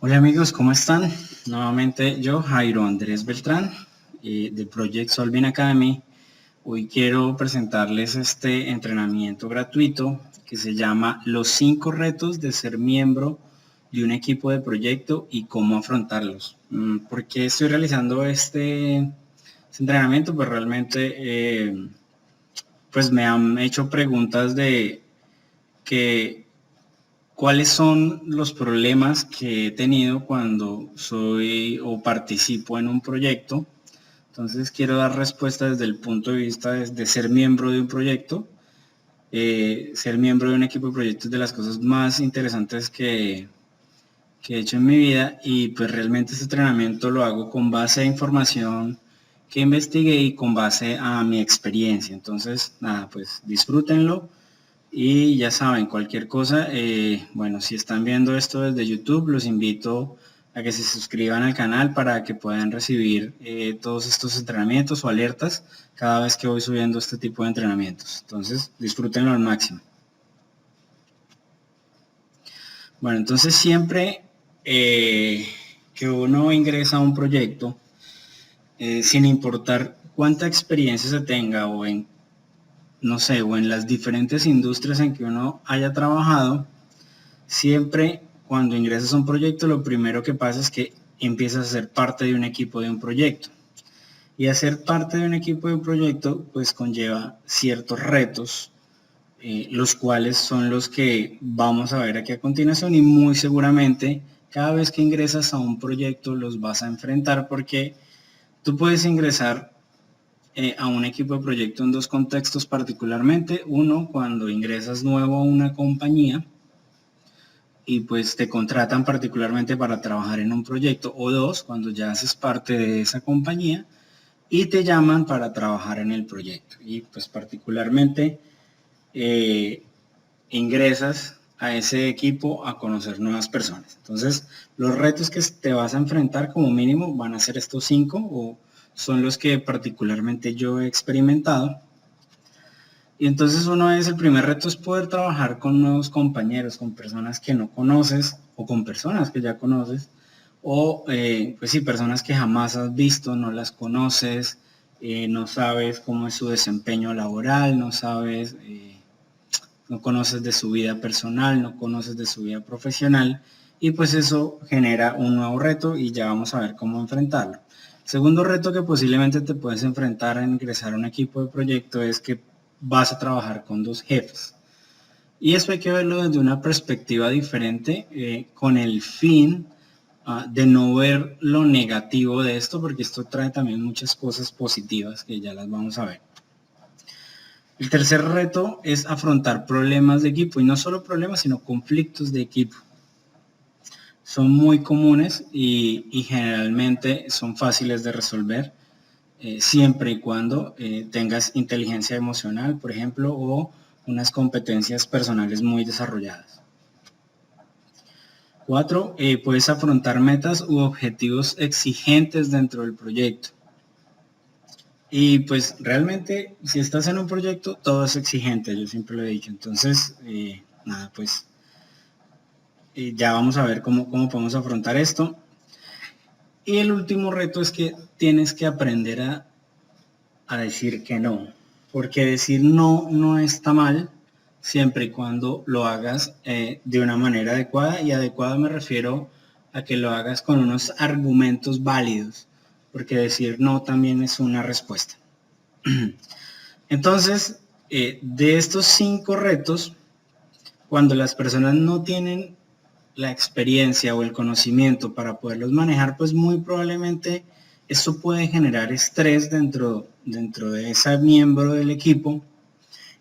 Hola amigos, ¿cómo están? Nuevamente yo, Jairo Andrés Beltrán, de Project Solving Academy. Hoy quiero presentarles este entrenamiento gratuito que se llama Los 5 retos de ser miembro de un equipo de proyecto y cómo afrontarlos. ¿Por qué estoy realizando este entrenamiento? Pues realmente pues me han hecho preguntas de que ¿cuáles son los problemas que he tenido cuando soy o participo en un proyecto? Entonces quiero dar respuesta desde el punto de vista de ser miembro de un proyecto. Ser miembro de un equipo de proyectos es de las cosas más interesantes que he hecho en mi vida, y pues realmente este entrenamiento lo hago con base a información que investigué y con base a mi experiencia. Entonces, nada, pues disfrútenlo. Y ya saben, cualquier cosa, bueno, si están viendo esto desde YouTube, los invito a que se suscriban al canal para que puedan recibir todos estos entrenamientos o alertas cada vez que voy subiendo este tipo de entrenamientos. Entonces, disfrútenlo al máximo. Bueno, entonces siempre que uno ingresa a un proyecto, sin importar cuánta experiencia se tenga o en, no sé, o en las diferentes industrias en que uno haya trabajado, siempre cuando ingresas a un proyecto, lo primero que pasa es que empiezas a ser parte de un equipo de un proyecto. Y hacer parte de un equipo de un proyecto, pues conlleva ciertos retos, los cuales son los que vamos a ver aquí a continuación, y muy seguramente cada vez que ingresas a un proyecto los vas a enfrentar, porque tú puedes ingresar a un equipo de proyecto en dos contextos particularmente. Uno, cuando ingresas nuevo a una compañía y pues te contratan particularmente para trabajar en un proyecto, o dos, cuando ya haces parte de esa compañía y te llaman para trabajar en el proyecto y pues particularmente eh, ingresas a ese equipo a conocer nuevas personas. Entonces, los retos que te vas a enfrentar como mínimo van a ser estos 5, o son los que particularmente yo he experimentado. Y entonces el primer reto es poder trabajar con nuevos compañeros, con personas que no conoces o con personas que ya conoces, o pues sí, personas que jamás has visto, no las conoces, no sabes cómo es su desempeño laboral, no conoces de su vida personal, no conoces de su vida profesional, y pues eso genera un nuevo reto y ya vamos a ver cómo enfrentarlo. Segundo reto que posiblemente te puedes enfrentar a ingresar a un equipo de proyecto es que vas a trabajar con dos jefes. Y eso hay que verlo desde una perspectiva diferente, con el fin de no ver lo negativo de esto, porque esto trae también muchas cosas positivas que ya las vamos a ver. El tercer reto es afrontar problemas de equipo, y no solo problemas, sino conflictos de equipo. Son muy comunes y generalmente son fáciles de resolver, siempre y cuando tengas inteligencia emocional, por ejemplo, o unas competencias personales muy desarrolladas. 4, puedes afrontar metas u objetivos exigentes dentro del proyecto. Y pues realmente, si estás en un proyecto, todo es exigente, yo siempre lo he dicho. Entonces, nada, pues ya vamos a ver cómo podemos afrontar esto. Y el último reto es que tienes que aprender a decir que no, porque decir no no está mal, siempre y cuando lo hagas de una manera adecuada, y adecuada me refiero a que lo hagas con unos argumentos válidos, porque decir no también es una respuesta. Entonces, de estos 5 retos, cuando las personas no tienen la experiencia o el conocimiento para poderlos manejar, pues muy probablemente eso puede generar estrés dentro de ese miembro del equipo,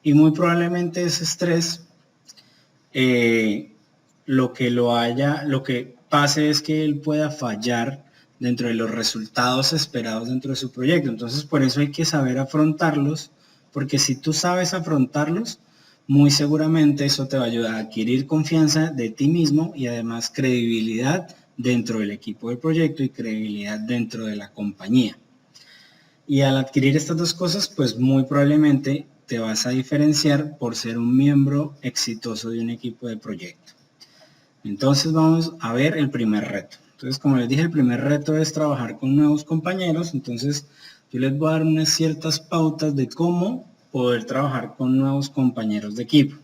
y muy probablemente ese estrés lo que pase es que él pueda fallar dentro de los resultados esperados dentro de su proyecto. Entonces, por eso hay que saber afrontarlos, porque si tú sabes afrontarlos, muy seguramente eso te va a ayudar a adquirir confianza de ti mismo y además credibilidad dentro del equipo del proyecto y credibilidad dentro de la compañía. Y al adquirir estas dos cosas, pues muy probablemente te vas a diferenciar por ser un miembro exitoso de un equipo de proyecto. Entonces vamos a ver el primer reto. Entonces, como les dije, el primer reto es trabajar con nuevos compañeros. Entonces, yo les voy a dar unas ciertas pautas de cómo poder trabajar con nuevos compañeros de equipo.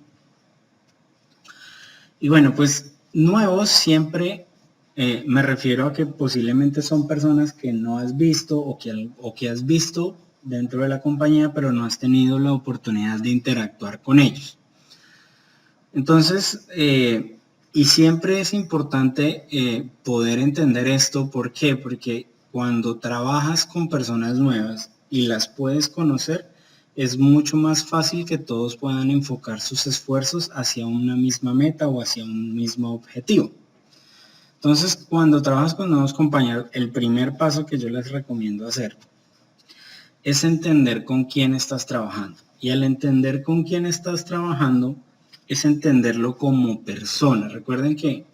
Y bueno, pues nuevos siempre me refiero a que posiblemente son personas que no has visto o que has visto dentro de la compañía, pero no has tenido la oportunidad de interactuar con ellos. Entonces, y siempre es importante poder entender esto. ¿Por qué? Porque cuando trabajas con personas nuevas y las puedes conocer, es mucho más fácil que todos puedan enfocar sus esfuerzos hacia una misma meta o hacia un mismo objetivo. Entonces, cuando trabajas con nuevos compañeros, el primer paso que yo les recomiendo hacer es entender con quién estás trabajando. Y al entender con quién estás trabajando, es entenderlo como persona. Recuerden que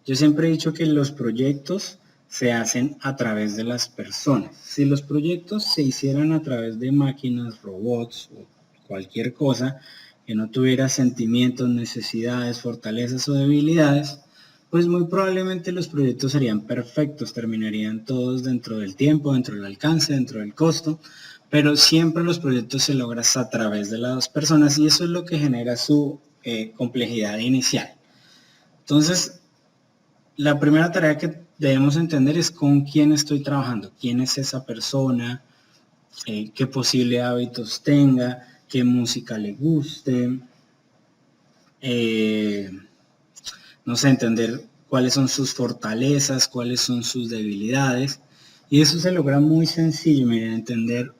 yo siempre he dicho que los proyectos se hacen a través de las personas. Si los proyectos se hicieran a través de máquinas, robots o cualquier cosa que no tuviera sentimientos, necesidades, fortalezas o debilidades, pues muy probablemente los proyectos serían perfectos, terminarían todos dentro del tiempo, dentro del alcance, dentro del costo, pero siempre los proyectos se logran a través de las personas y eso es lo que genera su complejidad inicial. Entonces, la primera tarea que debemos entender es con quién estoy trabajando, quién es esa persona, qué posibles hábitos tenga, qué música le guste, no sé, entender cuáles son sus fortalezas, cuáles son sus debilidades. Y eso se logra muy sencillo, miren, entender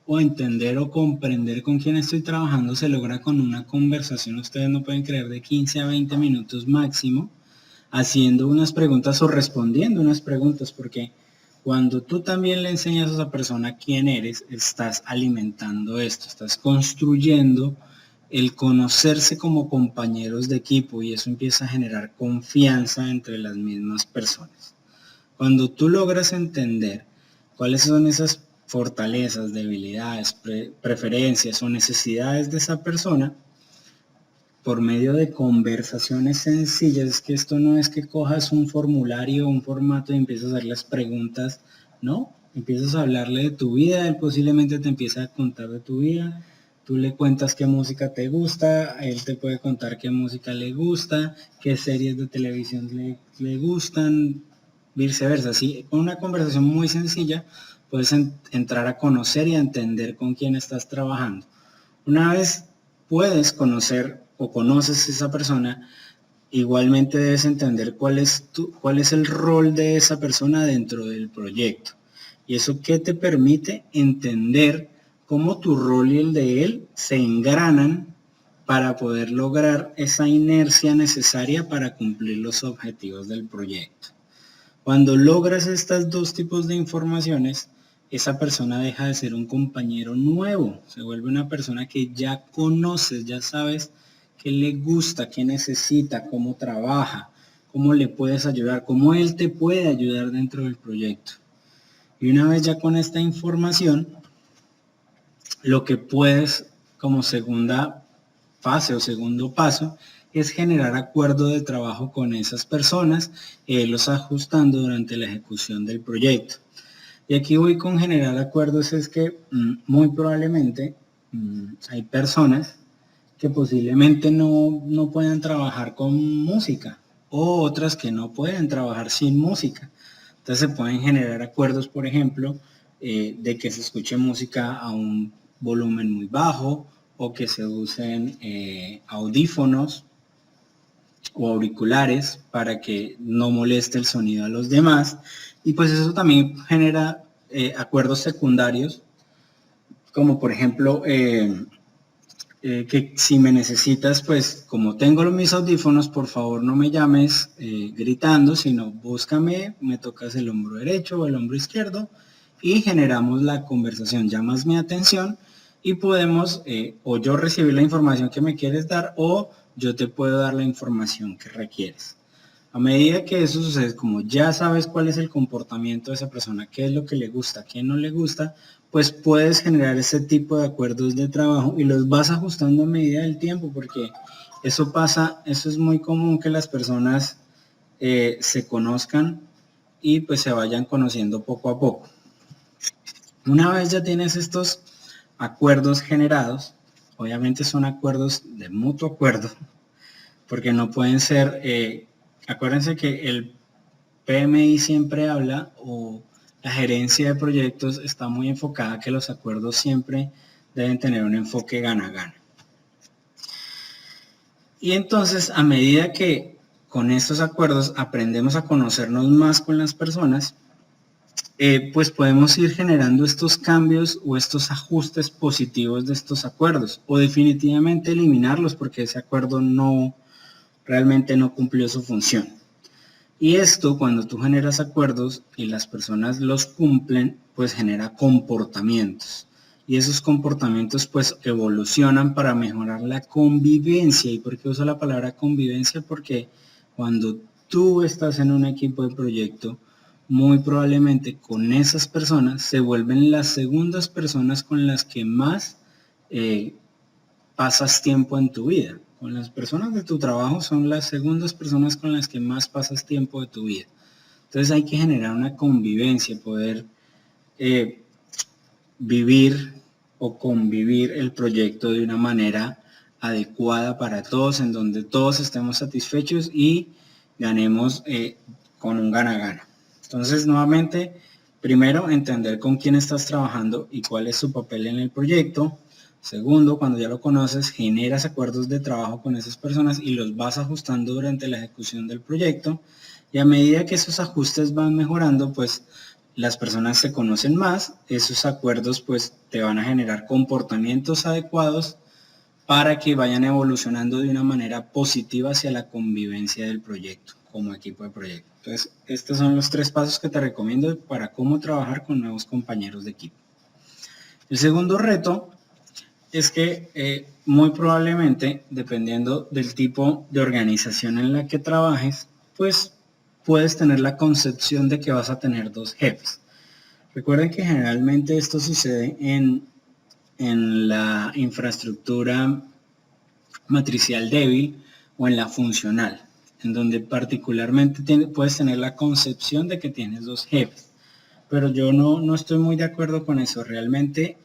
o comprender con quién estoy trabajando se logra con una conversación, ustedes no pueden creer, de 15 a 20 minutos máximo, haciendo unas preguntas o respondiendo unas preguntas, porque cuando tú también le enseñas a esa persona quién eres, estás alimentando esto, estás construyendo el conocerse como compañeros de equipo y eso empieza a generar confianza entre las mismas personas. Cuando tú logras entender cuáles son esas fortalezas, debilidades, preferencias o necesidades de esa persona, por medio de conversaciones sencillas, es que esto no es que cojas un formulario, un formato y empiezas a hacer las preguntas, no, empiezas a hablarle de tu vida, él posiblemente te empieza a contar de tu vida, tú le cuentas qué música te gusta, él te puede contar qué música le gusta, qué series de televisión le gustan, viceversa. Así, con una conversación muy sencilla, puedes entrar a conocer y a entender con quién estás trabajando. Una vez puedes conocer o conoces a esa persona, igualmente debes entender cuál es el rol de esa persona dentro del proyecto. Y eso que te permite entender cómo tu rol y el de él se engranan para poder lograr esa inercia necesaria para cumplir los objetivos del proyecto. Cuando logras estos dos tipos de informaciones, esa persona deja de ser un compañero nuevo, se vuelve una persona que ya conoces, ya sabes qué le gusta, qué necesita, cómo trabaja, cómo le puedes ayudar, cómo él te puede ayudar dentro del proyecto. Y una vez ya con esta información, lo que puedes como segunda fase o segundo paso es generar acuerdo de trabajo con esas personas, los ajustando durante la ejecución del proyecto. Y aquí voy con generar acuerdos, es que muy probablemente hay personas que posiblemente no puedan trabajar con música o otras que no pueden trabajar sin música. Entonces se pueden generar acuerdos, por ejemplo, de que se escuche música a un volumen muy bajo o que se usen audífonos o auriculares para que no moleste el sonido a los demás. Y pues eso también genera acuerdos secundarios, como por ejemplo que si me necesitas, pues como tengo mis audífonos, por favor no me llames gritando, sino búscame, me tocas el hombro derecho o el hombro izquierdo y generamos la conversación, llamas mi atención y podemos o yo recibir la información que me quieres dar o yo te puedo dar la información que requieres. A medida que eso sucede, como ya sabes cuál es el comportamiento de esa persona, qué es lo que le gusta, qué no le gusta, pues puedes generar ese tipo de acuerdos de trabajo y los vas ajustando a medida del tiempo, porque Eso pasa, eso es muy común que las personas se conozcan y pues se vayan conociendo poco a poco. Una vez ya tienes estos acuerdos generados, obviamente son acuerdos de mutuo acuerdo, porque no pueden ser, acuérdense que el PMI siempre habla, o la gerencia de proyectos está muy enfocada que los acuerdos siempre deben tener un enfoque gana-gana. Y entonces, a medida que con estos acuerdos aprendemos a conocernos más con las personas, pues podemos ir generando estos cambios o estos ajustes positivos de estos acuerdos, o definitivamente eliminarlos porque ese acuerdo realmente no cumplió su función. Y esto, cuando tú generas acuerdos y las personas los cumplen, pues genera comportamientos. Y esos comportamientos pues evolucionan para mejorar la convivencia. ¿Y por qué uso la palabra convivencia? Porque cuando tú estás en un equipo de proyecto, muy probablemente con esas personas se vuelven las segundas personas con las que más pasas tiempo en tu vida. Con las personas de tu trabajo son las segundas personas con las que más pasas tiempo de tu vida. Entonces hay que generar una convivencia, poder vivir o convivir el proyecto de una manera adecuada para todos, en donde todos estemos satisfechos y ganemos con un gana-gana. Entonces, nuevamente, primero, entender con quién estás trabajando y cuál es su papel en el proyecto. Segundo, cuando ya lo conoces, generas acuerdos de trabajo con esas personas y los vas ajustando durante la ejecución del proyecto. Y a medida que esos ajustes van mejorando, pues las personas se conocen más, esos acuerdos pues te van a generar comportamientos adecuados para que vayan evolucionando de una manera positiva hacia la convivencia del proyecto, como equipo de proyecto. Entonces, estos son los 3 pasos que te recomiendo para cómo trabajar con nuevos compañeros de equipo. El segundo reto es que muy probablemente, dependiendo del tipo de organización en la que trabajes, pues puedes tener la concepción de que vas a tener 2 jefes. Recuerden que generalmente esto sucede en la infraestructura matricial débil o en la funcional, en donde particularmente puedes tener la concepción de que tienes 2 jefes. Pero yo no estoy muy de acuerdo con eso. Realmente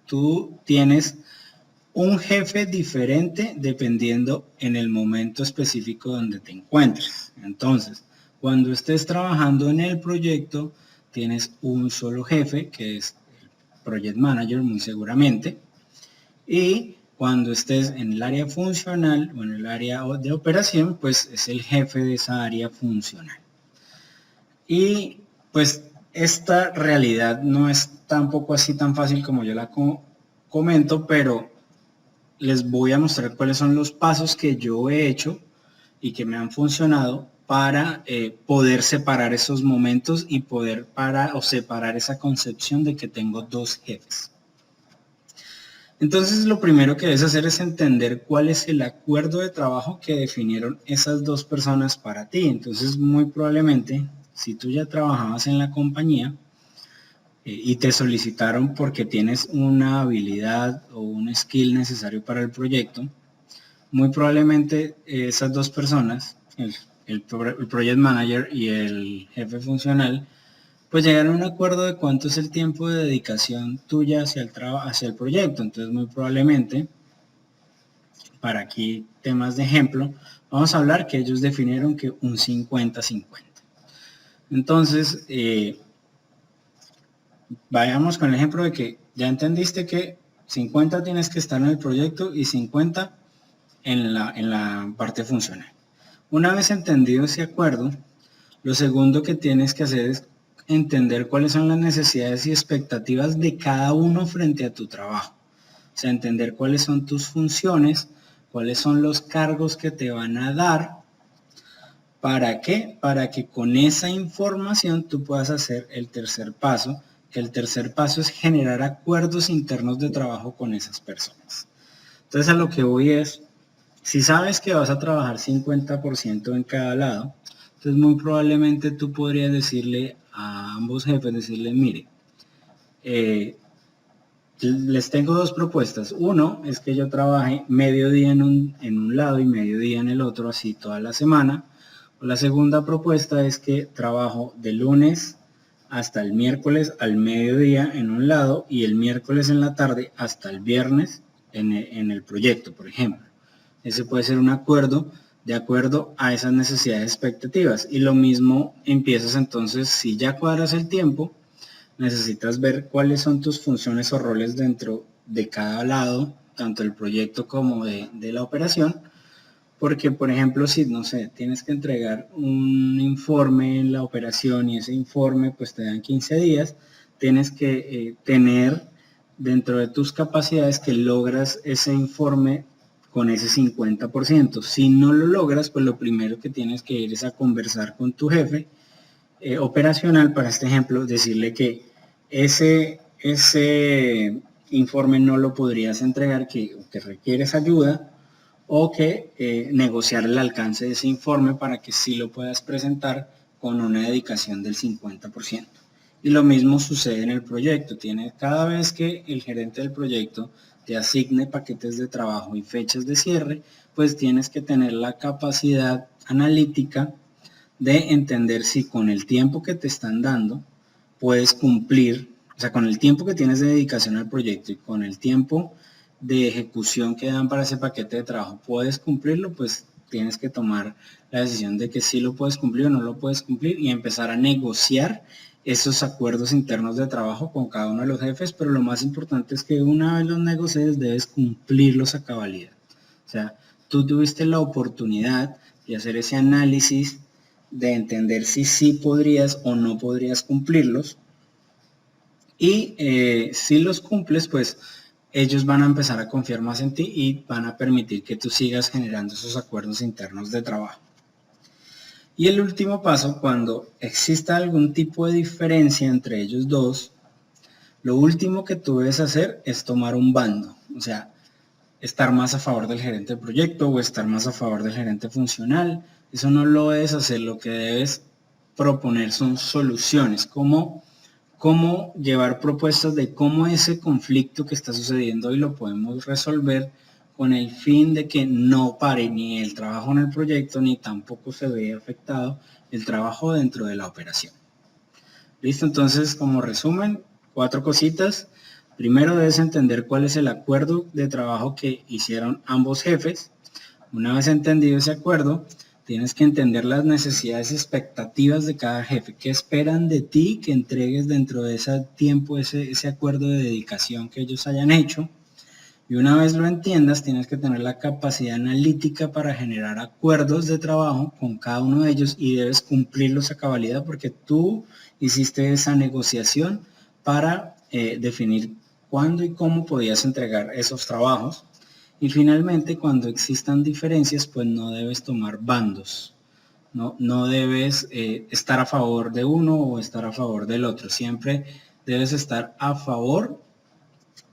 tú tienes un jefe diferente dependiendo en el momento específico donde te encuentres. Entonces, cuando estés trabajando en el proyecto, tienes un solo jefe, que es el Project Manager, muy seguramente. Y cuando estés en el área funcional o en el área de operación, pues es el jefe de esa área funcional. Y pues esta realidad no es tampoco así tan fácil como yo la comento, pero les voy a mostrar cuáles son los pasos que yo he hecho y que me han funcionado para poder separar esos momentos y poder separar esa concepción de que tengo 2 jefes. Entonces, lo primero que debes hacer es entender cuál es el acuerdo de trabajo que definieron esas 2 personas para ti. Entonces, muy probablemente, si tú ya trabajabas en la compañía y te solicitaron porque tienes una habilidad o un skill necesario para el proyecto, muy probablemente esas 2 personas, el Project Manager y el jefe funcional, pues llegar a un acuerdo de cuánto es el tiempo de dedicación tuya hacia el proyecto. Entonces, muy probablemente, para aquí temas de ejemplo, vamos a hablar que ellos definieron que un 50-50. Entonces, vayamos con el ejemplo de que ya entendiste que 50 tienes que estar en el proyecto y 50 en la parte funcional. Una vez entendido ese acuerdo, lo segundo que tienes que hacer es entender cuáles son las necesidades y expectativas de cada uno frente a tu trabajo. O sea, entender cuáles son tus funciones, cuáles son los cargos que te van a dar. ¿Para qué? Para que con esa información tú puedas hacer el tercer paso, que el tercer paso es generar acuerdos internos de trabajo con esas personas. Entonces, a lo que voy es, si sabes que vas a trabajar 50% en cada lado, entonces muy probablemente tú podrías decirle a ambos jefes, decirle, mire, Les tengo dos propuestas. Uno es que yo trabaje mediodía en un lado y mediodía en el otro, así toda la semana. O la segunda propuesta es que trabajo de lunes hasta el miércoles al mediodía en un lado y el miércoles en la tarde hasta el viernes en el proyecto, por ejemplo. Ese puede ser un acuerdo de acuerdo a esas necesidades expectativas. Y lo mismo empiezas entonces, si ya cuadras el tiempo, necesitas ver cuáles son tus funciones o roles dentro de cada lado, tanto del proyecto como de la operación, porque, por ejemplo, si, no sé, tienes que entregar un informe en la operación y ese informe pues te dan 15 días, tienes que tener dentro de tus capacidades que logras ese informe con ese 50%. Si no lo logras, pues lo primero que tienes que ir es a conversar con tu jefe operacional, para este ejemplo, decirle que ese informe no lo podrías entregar, que requieres ayuda, o que negociar el alcance de ese informe para que sí lo puedas presentar con una dedicación del 50%. Y lo mismo sucede en el proyecto. Cada vez que el gerente del proyecto te asigne paquetes de trabajo y fechas de cierre, pues tienes que tener la capacidad analítica de entender si con el tiempo que te están dando puedes cumplir, o sea, con el tiempo que tienes de dedicación al proyecto y con el tiempo de ejecución que dan para ese paquete de trabajo, puedes cumplirlo, pues tienes que tomar la decisión de que sí lo puedes cumplir o no lo puedes cumplir y empezar a negociar esos acuerdos internos de trabajo con cada uno de los jefes, pero lo más importante es que una vez los negocies debes cumplirlos a cabalidad. O sea, tú tuviste la oportunidad de hacer ese análisis, de entender si sí podrías o no podrías cumplirlos, y si los cumples, pues ellos van a empezar a confiar más en ti y van a permitir que tú sigas generando esos acuerdos internos de trabajo. Y el último paso, cuando exista algún tipo de diferencia entre ellos dos, lo último que tú debes hacer es tomar un bando, o sea, estar más a favor del gerente de proyecto o estar más a favor del gerente funcional. Eso no lo debes hacer, lo que debes proponer son soluciones, cómo llevar propuestas de cómo ese conflicto que está sucediendo hoy lo podemos resolver con el fin de que no pare ni el trabajo en el proyecto ni tampoco se vea afectado el trabajo dentro de la operación. Listo, entonces como resumen, 4 cositas. Primero debes entender cuál es el acuerdo de trabajo que hicieron ambos jefes. Una vez entendido ese acuerdo, tienes que entender las necesidades y expectativas de cada jefe. ¿Qué esperan de ti que entregues dentro de ese tiempo, ese acuerdo de dedicación que ellos hayan hecho? Y una vez lo entiendas, tienes que tener la capacidad analítica para generar acuerdos de trabajo con cada uno de ellos y debes cumplirlos a cabalidad porque tú hiciste esa negociación para definir cuándo y cómo podías entregar esos trabajos. Y finalmente, cuando existan diferencias, pues no debes tomar bandos. No debes estar a favor de uno o estar a favor del otro. Siempre debes estar a favor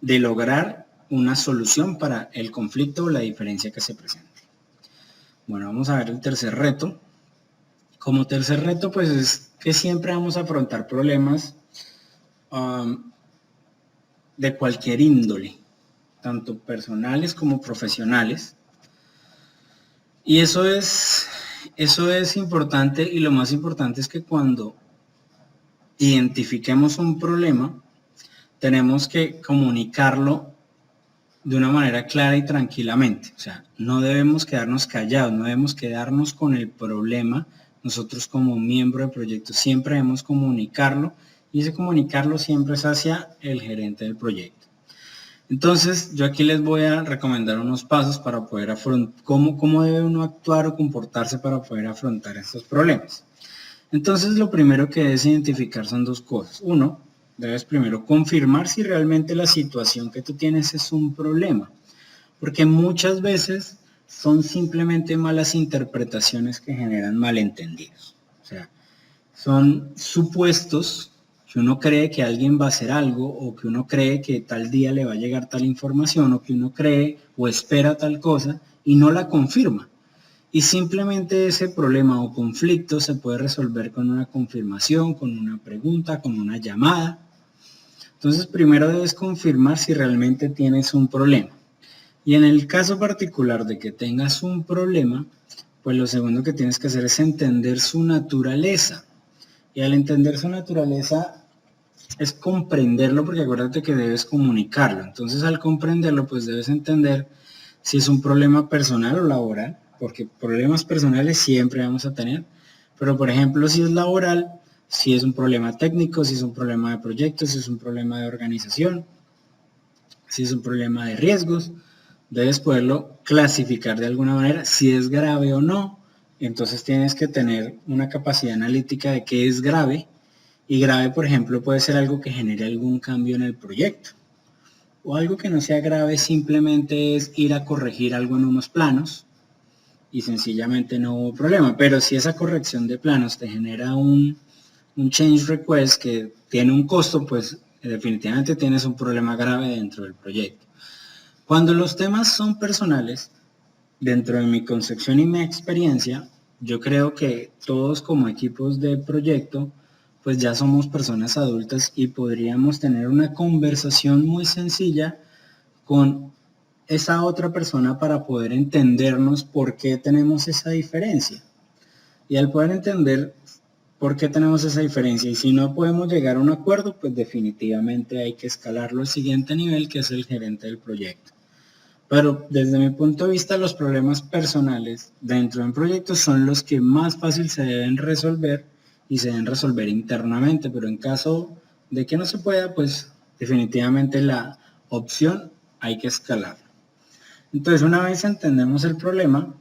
de lograr una solución para el conflicto o la diferencia que se presente. Bueno, vamos a ver el tercer reto. Como tercer reto, pues es que siempre vamos a afrontar problemas de cualquier índole, tanto personales como profesionales. Y eso es importante, y lo más importante es que cuando identifiquemos un problema, tenemos que comunicarlo de una manera clara y tranquilamente. O sea, no debemos quedarnos callados, no debemos quedarnos con el problema. Nosotros como miembro del proyecto siempre debemos comunicarlo, y ese comunicarlo siempre es hacia el gerente del proyecto. Entonces, yo aquí les voy a recomendar unos pasos para poder afrontar, cómo debe uno actuar o comportarse para poder afrontar estos problemas. Entonces, lo primero que debes identificar son 2 cosas. Uno, debes primero confirmar si realmente la situación que tú tienes es un problema, porque muchas veces son simplemente malas interpretaciones que generan malentendidos. O sea, son supuestos que uno cree que alguien va a hacer algo, o que uno cree que tal día le va a llegar tal información, o que uno cree o espera tal cosa y no la confirma. Y simplemente ese problema o conflicto se puede resolver con una confirmación, con una pregunta, con una llamada. Entonces, primero debes confirmar si realmente tienes un problema. Y en el caso particular de que tengas un problema, pues lo segundo que tienes que hacer es entender su naturaleza. Y al entender su naturaleza es comprenderlo, porque acuérdate que debes comunicarlo. Entonces, al comprenderlo, pues debes entender si es un problema personal o laboral, porque problemas personales siempre vamos a tener. Pero, por ejemplo, si es laboral, si es un problema técnico, si es un problema de proyectos, si es un problema de organización, si es un problema de riesgos, debes poderlo clasificar de alguna manera, si es grave o no. Entonces tienes que tener una capacidad analítica de qué es grave. Y grave, por ejemplo, puede ser algo que genere algún cambio en el proyecto. O algo que no sea grave simplemente es ir a corregir algo en unos planos y sencillamente no hubo problema. Pero si esa corrección de planos te genera un change request que tiene un costo, pues definitivamente tienes un problema grave dentro del proyecto. Cuando los temas son personales, dentro de mi concepción y mi experiencia, yo creo que todos como equipos de proyecto, pues ya somos personas adultas y podríamos tener una conversación muy sencilla con esa otra persona para poder entendernos por qué tenemos esa diferencia. Y al poder entender por qué tenemos esa diferencia y si no podemos llegar a un acuerdo, pues definitivamente hay que escalarlo al siguiente nivel, que es el gerente del proyecto. Pero desde mi punto de vista, los problemas personales dentro de un proyecto son los que más fácil se deben resolver y se deben resolver internamente, pero en caso de que no se pueda, pues definitivamente la opción hay que escalar. Entonces, una vez entendemos el problema,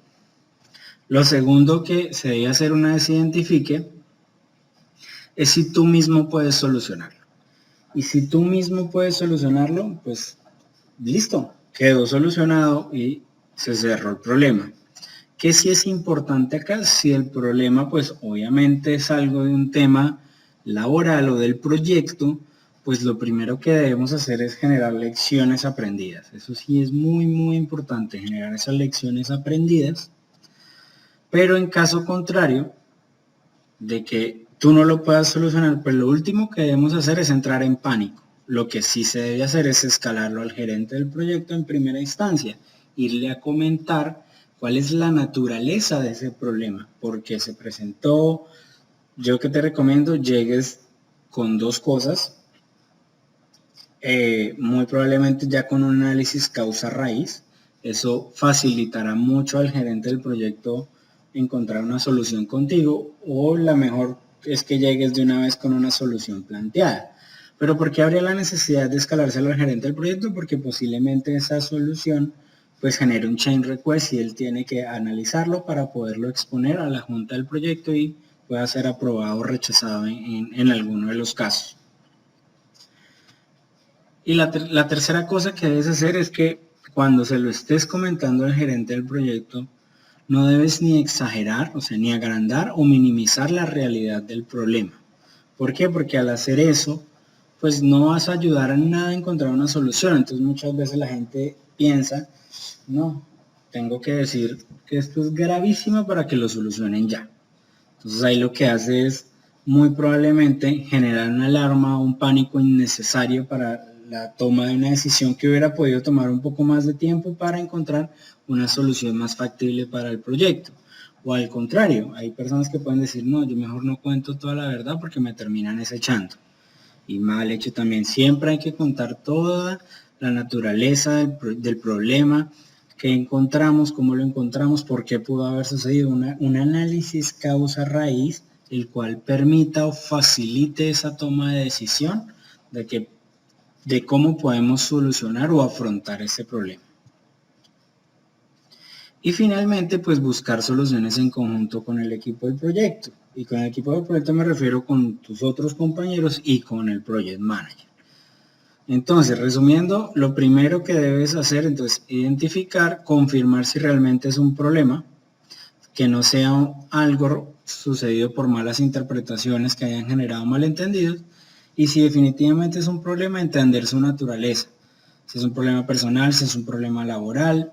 lo segundo que se debe hacer una vez se identifique es si tú mismo puedes solucionarlo. Y si tú mismo puedes solucionarlo, pues listo, quedó solucionado y se cerró el problema. ¿Qué sí es importante acá? Si el problema, pues obviamente es algo de un tema laboral o del proyecto, pues lo primero que debemos hacer es generar lecciones aprendidas. Eso sí es muy, muy importante, generar esas lecciones aprendidas. Pero en caso contrario, de que tú no lo puedas solucionar, pues lo último que debemos hacer es entrar en pánico. Lo que sí se debe hacer es escalarlo al gerente del proyecto en primera instancia, irle a comentar cuál es la naturaleza de ese problema, por qué se presentó. Yo que te recomiendo, llegues con dos cosas, muy probablemente ya con un análisis causa-raíz. Eso facilitará mucho al gerente del proyecto encontrar una solución contigo, o la mejor es que llegues de una vez con una solución planteada. Pero ¿por qué habría la necesidad de escalárselo al gerente del proyecto? Porque posiblemente esa solución pues genere un change request y él tiene que analizarlo para poderlo exponer a la junta del proyecto y pueda ser aprobado o rechazado en alguno de los casos. Y la tercera cosa que debes hacer es que cuando se lo estés comentando al gerente del proyecto, no debes ni exagerar, o sea, ni agrandar o minimizar la realidad del problema. ¿Por qué? Porque al hacer eso, pues no vas a ayudar a nada a encontrar una solución. Entonces muchas veces la gente piensa, no, tengo que decir que esto es gravísimo para que lo solucionen ya. Entonces ahí lo que hace es muy probablemente generar una alarma o un pánico innecesario para la toma de una decisión que hubiera podido tomar un poco más de tiempo para encontrar una solución más factible para el proyecto. O al contrario, hay personas que pueden decir, no, yo mejor no cuento toda la verdad porque me terminan desechando. Y mal hecho también, siempre hay que contar toda la naturaleza del problema que encontramos, cómo lo encontramos, por qué pudo haber sucedido, un análisis causa-raíz, el cual permita o facilite esa toma de decisión de cómo podemos solucionar o afrontar ese problema. Y finalmente, pues buscar soluciones en conjunto con el equipo del proyecto. Y con el equipo del proyecto me refiero con tus otros compañeros y con el project manager. Entonces, resumiendo, lo primero que debes hacer, entonces, identificar, confirmar si realmente es un problema, que no sea algo sucedido por malas interpretaciones que hayan generado malentendidos, y si definitivamente es un problema, entender su naturaleza. Si es un problema personal, si es un problema laboral,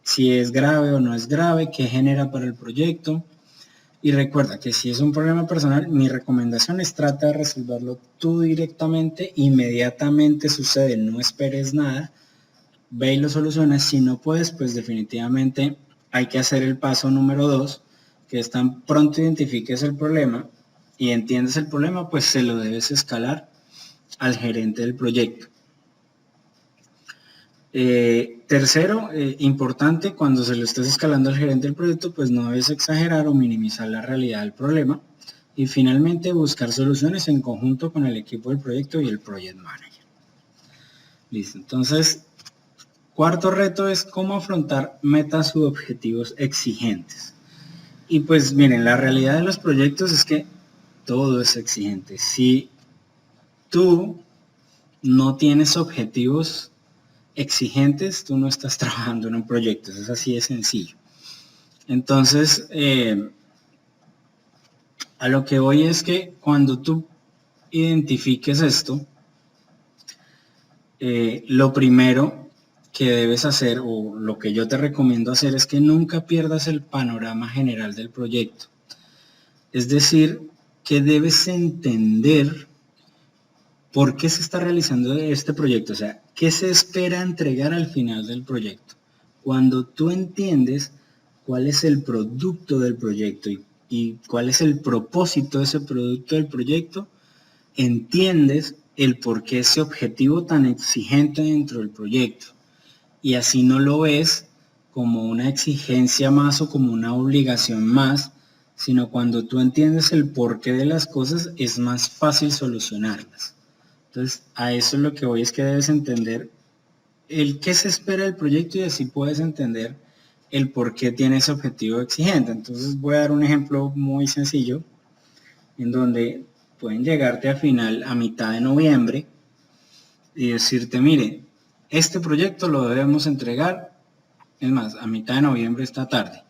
si es grave o no es grave, qué genera para el proyecto. Y recuerda que si es un problema personal, mi recomendación es trata de resolverlo tú directamente, inmediatamente sucede, no esperes nada, ve y lo solucionas. Si no puedes, pues definitivamente hay que hacer el paso número 2, que es tan pronto identifiques el problema y entiendes el problema, pues se lo debes escalar al gerente del proyecto. Tercero, importante, cuando se lo estés escalando al gerente del proyecto, pues no debes exagerar o minimizar la realidad del problema. Y finalmente, buscar soluciones en conjunto con el equipo del proyecto y el project manager. Listo, entonces, cuarto reto es cómo afrontar metas u objetivos exigentes. Y pues miren, la realidad de los proyectos es que todo es exigente. Si tú no tienes objetivos exigentes, tú no estás trabajando en un proyecto, eso es así de sencillo. Entonces, a lo que voy es que cuando tú identifiques esto, lo primero que debes hacer, o lo que yo te recomiendo hacer, es que nunca pierdas el panorama general del proyecto. Es decir, que debes entender por qué se está realizando este proyecto, o sea, qué se espera entregar al final del proyecto. Cuando tú entiendes cuál es el producto del proyecto y cuál es el propósito de ese producto del proyecto, entiendes el por qué ese objetivo tan exigente dentro del proyecto. Y así no lo ves como una exigencia más o como una obligación más, sino cuando tú entiendes el porqué de las cosas es más fácil solucionarlas. Entonces, a eso es lo que voy, es que debes entender el qué se espera del proyecto y así puedes entender el por qué tiene ese objetivo exigente. Entonces, voy a dar un ejemplo muy sencillo en donde pueden llegarte a mitad de noviembre y decirte, mire, este proyecto lo debemos entregar, es más, a mitad de noviembre esta tarde.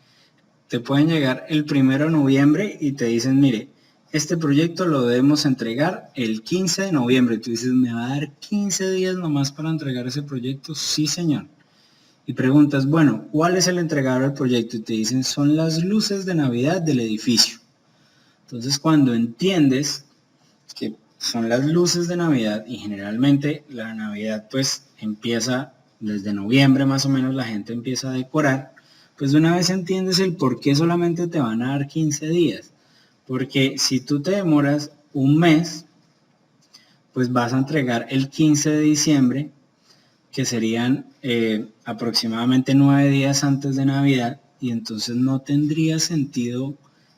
Te pueden llegar el 1 de noviembre y te dicen, mire, este proyecto lo debemos entregar el 15 de noviembre. Y tú dices, ¿me va a dar 15 días nomás para entregar ese proyecto? Sí, señor. Y preguntas, bueno, ¿cuál es el entregador del proyecto? Y te dicen, son las luces de Navidad del edificio. Entonces, cuando entiendes que son las luces de Navidad, y generalmente la Navidad pues empieza desde noviembre más o menos, la gente empieza a decorar, pues de una vez entiendes el por qué solamente te van a dar 15 días. Porque si tú te demoras un mes, pues vas a entregar el 15 de diciembre, que serían aproximadamente 9 días antes de Navidad, y entonces no tendría sentido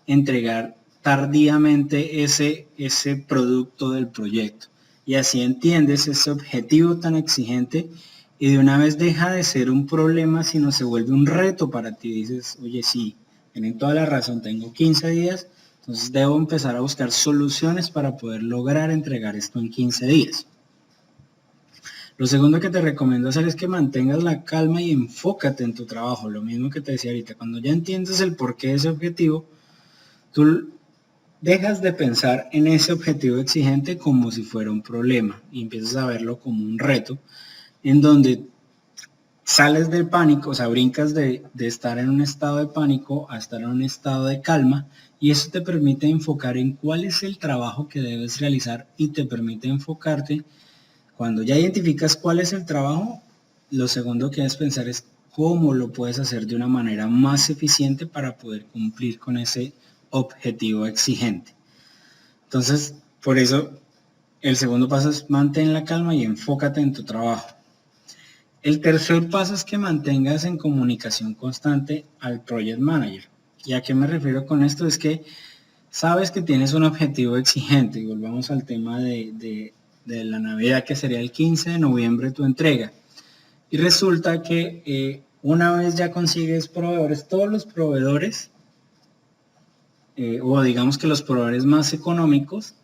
entregar tardíamente ese producto del proyecto. Y así entiendes ese objetivo tan exigente y de una vez deja de ser un problema, sino se vuelve un reto para ti. Dices, oye, sí, tienen toda la razón, tengo 15 días, entonces debo empezar a buscar soluciones para poder lograr entregar esto en 15 días. Lo segundo que te recomiendo hacer es que mantengas la calma y enfócate en tu trabajo. Lo mismo que te decía ahorita, cuando ya entiendes el porqué de ese objetivo, tú dejas de pensar en ese objetivo exigente como si fuera un problema y empiezas a verlo como un reto en donde sales del pánico, o sea, brincas de estar en un estado de pánico a estar en un estado de calma, y eso te permite enfocar en cuál es el trabajo que debes realizar y te permite enfocarte. Cuando ya identificas cuál es el trabajo, lo segundo que debes pensar es cómo lo puedes hacer de una manera más eficiente para poder cumplir con ese objetivo exigente. Entonces, por eso, el segundo paso es mantén la calma y enfócate en tu trabajo. El tercer paso es que mantengas en comunicación constante al project manager. ¿Y a qué me refiero con esto? Es que sabes que tienes un objetivo exigente, y volvamos al tema de la Navidad, que sería el 15 de noviembre tu entrega. Y resulta que una vez ya consigues proveedores, todos los proveedores, o digamos que los proveedores más económicos,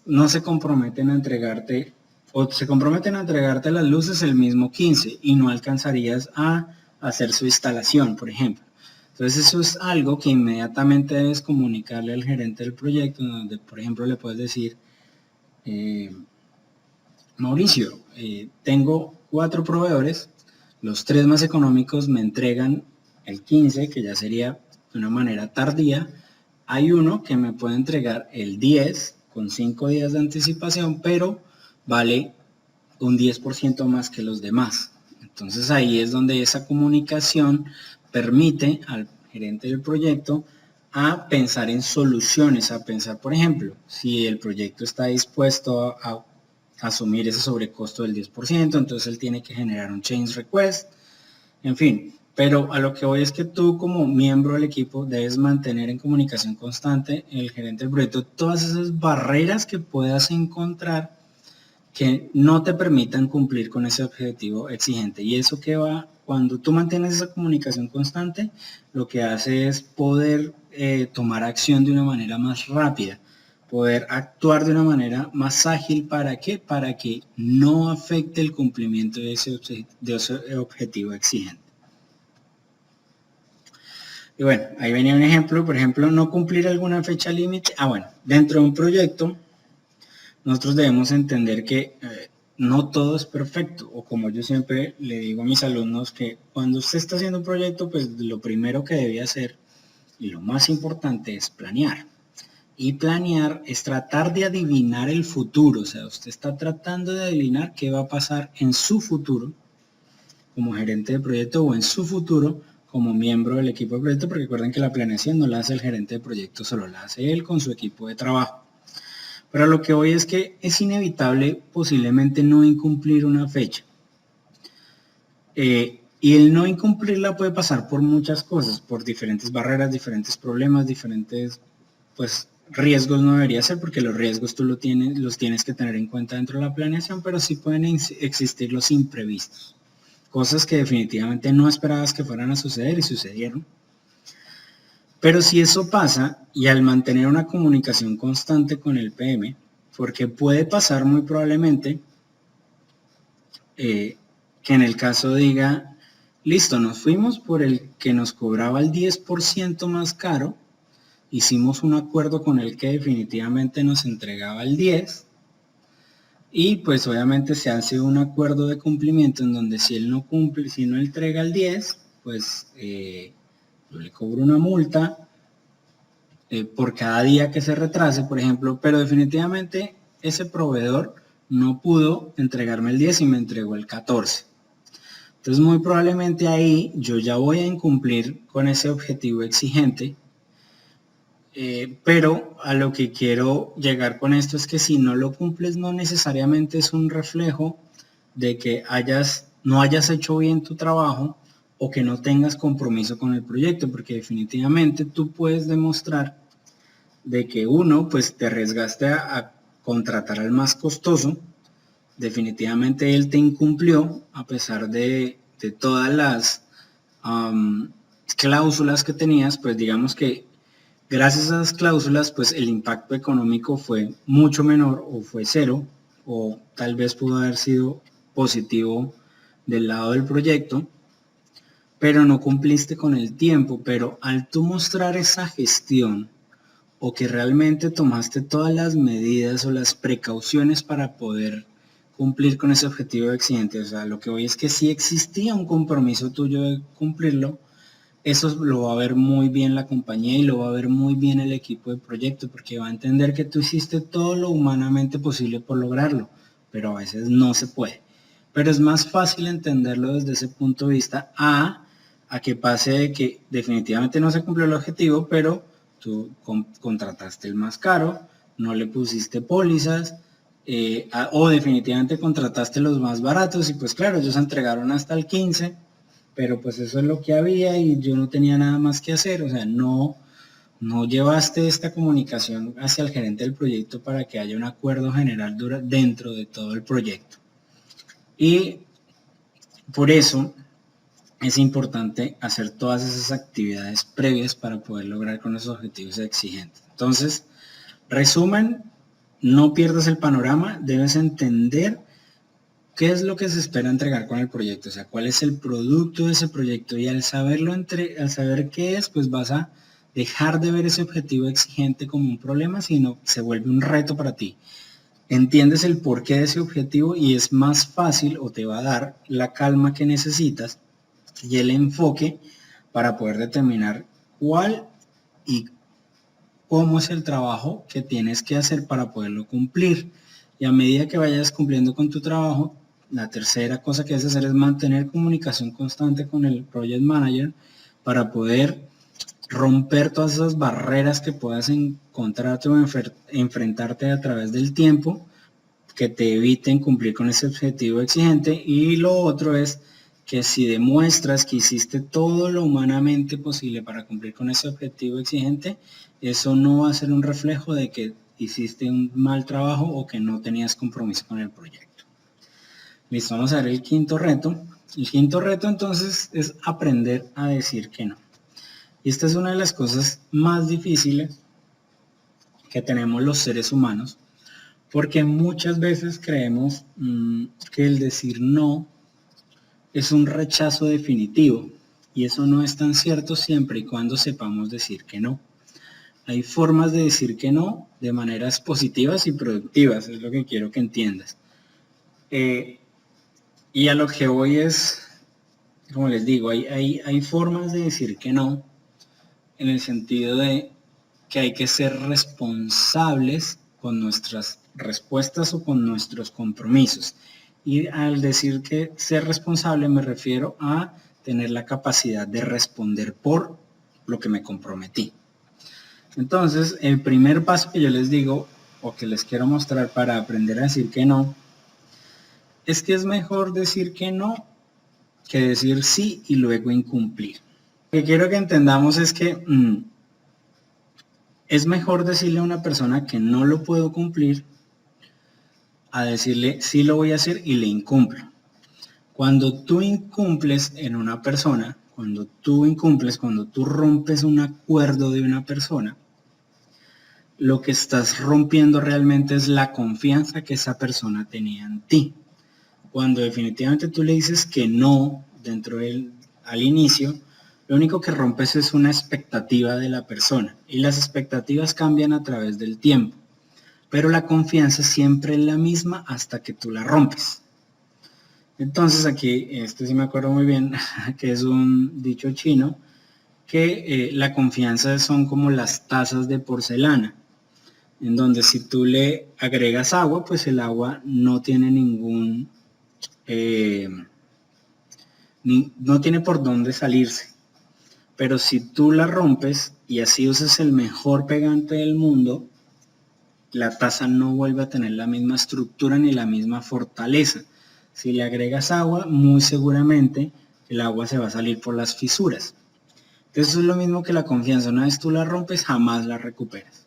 no se comprometen a entregarte, o se comprometen a entregarte las luces el mismo 15 y no alcanzarías a hacer su instalación, por ejemplo. Entonces eso es algo que inmediatamente debes comunicarle al gerente del proyecto, donde por ejemplo le puedes decir, Mauricio, tengo 4 proveedores, los 3 más económicos me entregan el 15, que ya sería de una manera tardía, hay uno que me puede entregar el 10 con 5 días de anticipación, pero vale un 10% más que los demás. Entonces ahí es donde esa comunicación permite al gerente del proyecto a pensar en soluciones, a pensar, por ejemplo, si el proyecto está dispuesto a asumir ese sobrecosto del 10%, entonces él tiene que generar un change request, en fin. Pero a lo que voy es que tú como miembro del equipo debes mantener en comunicación constante el gerente del proyecto todas esas barreras que puedas encontrar que no te permitan cumplir con ese objetivo exigente. Y eso que va, cuando tú mantienes esa comunicación constante, lo que hace es poder tomar acción de una manera más rápida, poder actuar de una manera más ágil. ¿Para qué? Para que no afecte el cumplimiento de ese objetivo exigente. Y bueno, ahí venía un ejemplo, por ejemplo, no cumplir alguna fecha límite. Bueno, dentro de un proyecto, nosotros debemos entender que no todo es perfecto, o como yo siempre le digo a mis alumnos, que cuando usted está haciendo un proyecto, pues lo primero que debe hacer y lo más importante es planear. Y planear es tratar de adivinar el futuro, o sea, usted está tratando de adivinar qué va a pasar en su futuro como gerente de proyecto o en su futuro como miembro del equipo de proyecto, porque recuerden que la planeación no la hace el gerente de proyecto, solo la hace él con su equipo de trabajo. Pero lo que voy es que es inevitable posiblemente no incumplir una fecha. Y el no incumplirla puede pasar por muchas cosas, por diferentes barreras, diferentes problemas, diferentes pues riesgos. No debería ser, porque los riesgos tú los tienes que tener en cuenta dentro de la planeación, pero sí pueden existir los imprevistos, cosas que definitivamente no esperabas que fueran a suceder y sucedieron. Pero si eso pasa, y al mantener una comunicación constante con el PM, porque puede pasar muy probablemente que en el caso diga, listo, nos fuimos por el que nos cobraba el 10% más caro, hicimos un acuerdo con el que definitivamente nos entregaba el 10%, y pues obviamente se hace un acuerdo de cumplimiento en donde si él no cumple, si no entrega el 10, pues yo le cobro una multa por cada día que se retrase, por ejemplo, pero definitivamente ese proveedor no pudo entregarme el 10 y me entregó el 14. Entonces muy probablemente ahí yo ya voy a incumplir con ese objetivo exigente, pero a lo que quiero llegar con esto es que si no lo cumples no necesariamente es un reflejo de que no hayas hecho bien tu trabajo o que no tengas compromiso con el proyecto, porque definitivamente tú puedes demostrar de que uno, pues te arriesgaste a contratar al más costoso, definitivamente él te incumplió a pesar de todas las cláusulas que tenías, pues digamos que gracias a esas cláusulas, pues el impacto económico fue mucho menor o fue cero, o tal vez pudo haber sido positivo del lado del proyecto, pero no cumpliste con el tiempo. Pero al tú mostrar esa gestión o que realmente tomaste todas las medidas o las precauciones para poder cumplir con ese objetivo exigente, o sea, lo que hoy es que sí existía un compromiso tuyo de cumplirlo, eso lo va a ver muy bien la compañía y lo va a ver muy bien el equipo de proyecto, porque va a entender que tú hiciste todo lo humanamente posible por lograrlo, pero a veces no se puede. Pero es más fácil entenderlo desde ese punto de vista a que pase de que definitivamente no se cumplió el objetivo, pero tú contrataste el más caro, no le pusiste pólizas, o definitivamente contrataste los más baratos y pues claro, ellos entregaron hasta el 15, pero pues eso es lo que había y yo no tenía nada más que hacer. O sea, no llevaste esta comunicación hacia el gerente del proyecto para que haya un acuerdo general dentro de todo el proyecto. Y por eso es importante hacer todas esas actividades previas para poder lograr con esos objetivos exigentes. Entonces, resumen, no pierdas el panorama, debes entender qué es lo que se espera entregar con el proyecto, o sea, cuál es el producto de ese proyecto, y al saber qué es, pues vas a dejar de ver ese objetivo exigente como un problema, sino se vuelve un reto para ti. Entiendes el porqué de ese objetivo y es más fácil, o te va a dar la calma que necesitas y el enfoque para poder determinar cuál y cómo es el trabajo que tienes que hacer para poderlo cumplir. Y a medida que vayas cumpliendo con tu trabajo, la tercera cosa que debes hacer es mantener comunicación constante con el Project Manager para poder romper todas esas barreras que puedas encontrarte o enfrentarte a través del tiempo que te eviten cumplir con ese objetivo exigente. Y lo otro es que si demuestras que hiciste todo lo humanamente posible para cumplir con ese objetivo exigente, eso no va a ser un reflejo de que hiciste un mal trabajo o que no tenías compromiso con el proyecto. Listo, vamos a ver el quinto reto. El quinto reto entonces es aprender a decir que no. Y esta es una de las cosas más difíciles que tenemos los seres humanos, porque muchas veces creemos que el decir no es un rechazo definitivo, y eso no es tan cierto siempre y cuando sepamos decir que no. Hay formas de decir que no de maneras positivas y productivas, es lo que quiero que entiendas. Y a lo que voy es, como les digo, hay formas de decir que no, en el sentido de que hay que ser responsables con nuestras respuestas o con nuestros compromisos. Y al decir que ser responsable me refiero a tener la capacidad de responder por lo que me comprometí. Entonces, el primer paso que yo les digo o que les quiero mostrar para aprender a decir que no, es que es mejor decir que no que decir sí y luego incumplir. Lo que quiero que entendamos es que es mejor decirle a una persona que no lo puedo cumplir a decirle sí lo voy a hacer y le incumplo. Cuando tú incumples en una persona, cuando tú rompes un acuerdo de una persona, lo que estás rompiendo realmente es la confianza que esa persona tenía en ti. Cuando definitivamente tú le dices que no al inicio, lo único que rompes es una expectativa de la persona, y las expectativas cambian a través del tiempo, pero la confianza siempre es la misma hasta que tú la rompes. Entonces aquí, sí me acuerdo muy bien, que es un dicho chino, que la confianza son como las tazas de porcelana, en donde si tú le agregas agua, pues el agua no tiene no tiene por dónde salirse. Pero si tú la rompes y así usas el mejor pegante del mundo, la taza no vuelve a tener la misma estructura ni la misma fortaleza. Si le agregas agua, muy seguramente el agua se va a salir por las fisuras. Entonces es lo mismo que la confianza. Una vez tú la rompes, jamás la recuperas.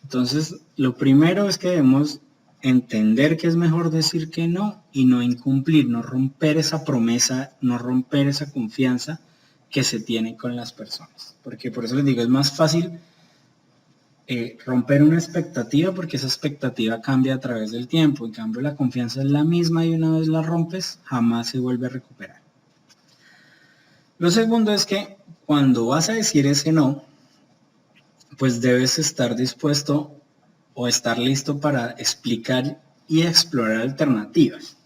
Entonces, lo primero es que debemos entender que es mejor decir que no y no incumplir, no romper esa promesa, no romper esa confianza que se tiene con las personas. Porque por eso les digo, es más fácil romper una expectativa, porque esa expectativa cambia a través del tiempo. En cambio, la confianza es la misma y una vez la rompes, jamás se vuelve a recuperar. Lo segundo es que cuando vas a decir ese no, pues debes estar dispuesto o estar listo para explicar y explorar alternativas.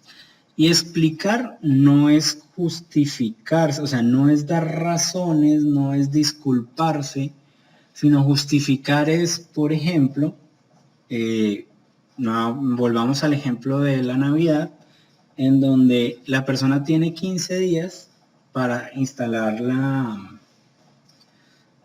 Y explicar no es justificarse, o sea, no es dar razones, no es disculparse, sino justificar es, por ejemplo, volvamos al ejemplo de la Navidad, en donde la persona tiene 15 días para instalar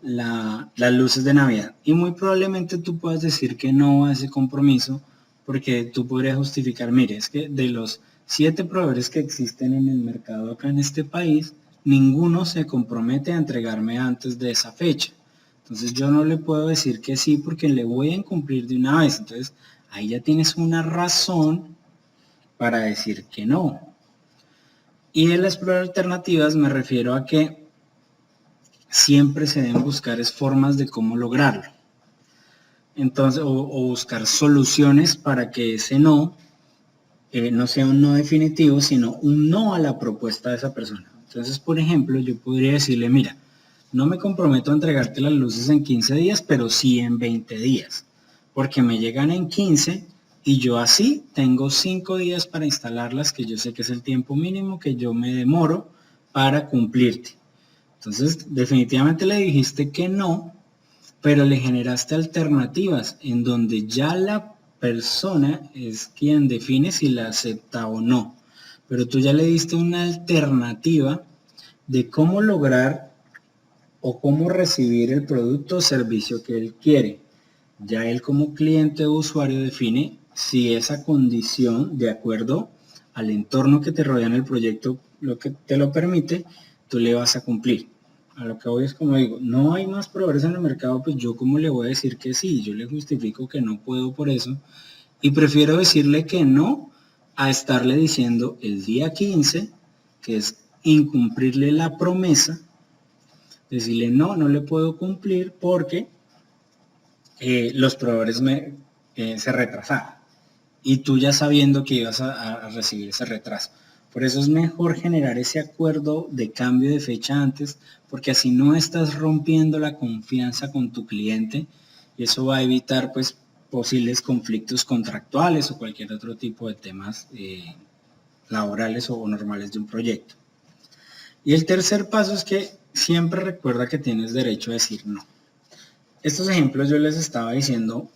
las luces de Navidad. Y muy probablemente tú puedas decir que no a ese compromiso, porque tú podrías justificar, mire, es que de los 7 proveedores que existen en el mercado acá en este país, ninguno se compromete a entregarme antes de esa fecha. Entonces yo no le puedo decir que sí porque le voy a incumplir de una vez. Entonces ahí ya tienes una razón para decir que no. Y el explorar alternativas me refiero a que siempre se deben buscar formas de cómo lograrlo. Entonces, o buscar soluciones para que ese no sea un no definitivo, sino un no a la propuesta de esa persona. Entonces, por ejemplo, yo podría decirle, mira, no me comprometo a entregarte las luces en 15 días, pero sí en 20 días, porque me llegan en 15 y yo así tengo 5 días para instalarlas, que yo sé que es el tiempo mínimo que yo me demoro para cumplirte. Entonces, definitivamente le dijiste que no, pero le generaste alternativas en donde ya la persona es quien define si la acepta o no. Pero tú ya le diste una alternativa de cómo lograr o cómo recibir el producto o servicio que él quiere. Ya él como cliente o usuario define si esa condición, de acuerdo al entorno que te rodea en el proyecto, lo que te lo permite, tú le vas a cumplir. A lo que voy es como digo, no hay más proveedores en el mercado, pues yo como le voy a decir que sí, yo le justifico que no puedo por eso y prefiero decirle que no a estarle diciendo el día 15, que es incumplirle la promesa, decirle no, no le puedo cumplir porque los proveedores se retrasaron y tú ya sabiendo que ibas a recibir ese retraso. Por eso es mejor generar ese acuerdo de cambio de fecha antes, porque así no estás rompiendo la confianza con tu cliente y eso va a evitar pues posibles conflictos contractuales o cualquier otro tipo de temas laborales o normales de un proyecto. Y el tercer paso es que siempre recuerda que tienes derecho a decir no. Estos ejemplos yo les estaba diciendo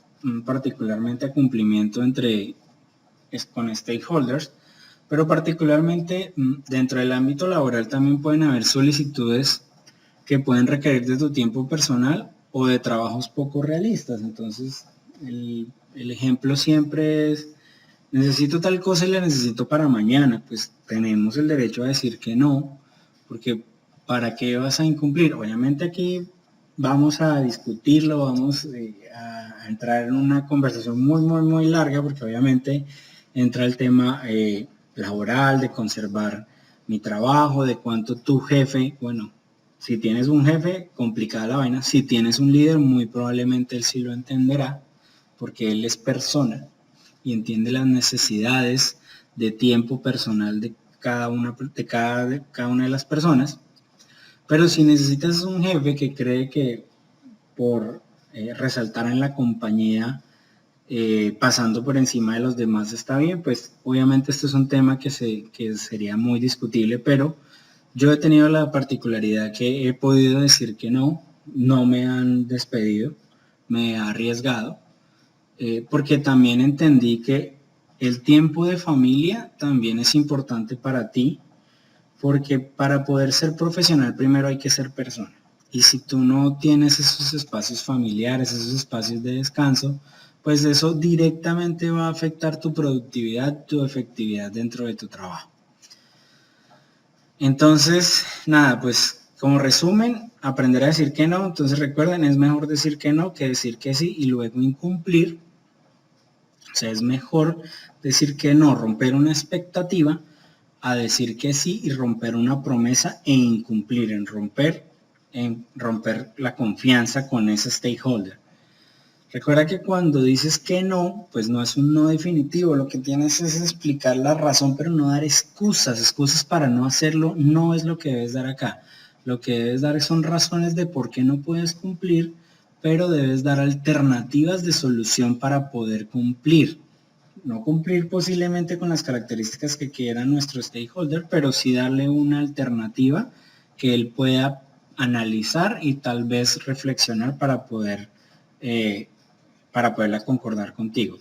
particularmente a cumplimiento con stakeholders, pero particularmente dentro del ámbito laboral también pueden haber solicitudes que pueden requerir de tu tiempo personal o de trabajos poco realistas. Entonces, el ejemplo siempre es, necesito tal cosa y la necesito para mañana. Pues tenemos el derecho a decir que no, porque ¿para qué vas a incumplir? Obviamente aquí vamos a discutirlo, vamos a entrar en una conversación muy larga, porque obviamente entra el tema laboral, de conservar mi trabajo, de cuánto tu jefe, bueno, si tienes un jefe, complicada la vaina. Si tienes un líder, muy probablemente él sí lo entenderá, porque él es persona y entiende las necesidades de tiempo personal de cada una de las personas. Pero si necesitas un jefe que cree que por resaltar en la compañía, pasando por encima de los demás está bien, pues obviamente esto es un tema que sería muy discutible, pero yo he tenido la particularidad que he podido decir que no, no me han despedido, me he arriesgado, porque también entendí que el tiempo de familia también es importante para ti, porque para poder ser profesional primero hay que ser persona. Y si tú no tienes esos espacios familiares, esos espacios de descanso, pues eso directamente va a afectar tu productividad, tu efectividad dentro de tu trabajo. Entonces, nada, pues como resumen, aprender a decir que no. Entonces recuerden, es mejor decir que no que decir que sí y luego incumplir. O sea, es mejor decir que no, romper una expectativa, a decir que sí y romper una promesa e incumplir, en romper la confianza con ese stakeholder. Recuerda que cuando dices que no, pues no es un no definitivo, lo que tienes es explicar la razón, pero no dar excusas para no hacerlo, no es lo que debes dar acá. Lo que debes dar son razones de por qué no puedes cumplir, pero debes dar alternativas de solución para poder cumplir. No cumplir posiblemente con las características que quiera nuestro stakeholder, pero sí darle una alternativa que él pueda analizar y tal vez reflexionar para poderla concordar contigo.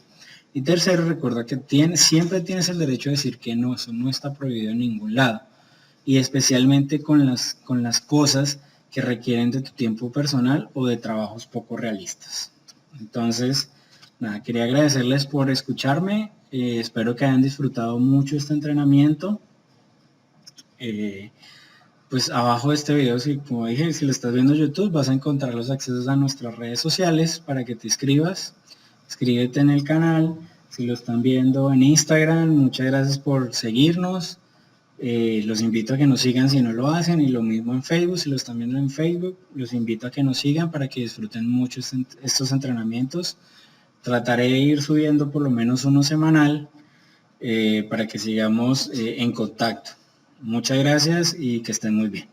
Y tercero, recuerda que siempre tienes el derecho a decir que no, eso no está prohibido en ningún lado. Y especialmente con las cosas que requieren de tu tiempo personal o de trabajos poco realistas. Entonces, nada, quería agradecerles por escucharme. Espero que hayan disfrutado mucho este entrenamiento. Pues abajo de este video, como dije, si lo estás viendo en YouTube, vas a encontrar los accesos a nuestras redes sociales para que te inscribas. Inscríbete en el canal. Si lo están viendo en Instagram, muchas gracias por seguirnos. Los invito a que nos sigan si no lo hacen, y lo mismo en Facebook. Si lo están viendo en Facebook, los invito a que nos sigan para que disfruten mucho estos entrenamientos. Trataré de ir subiendo por lo menos uno semanal para que sigamos en contacto. Muchas gracias y que estén muy bien.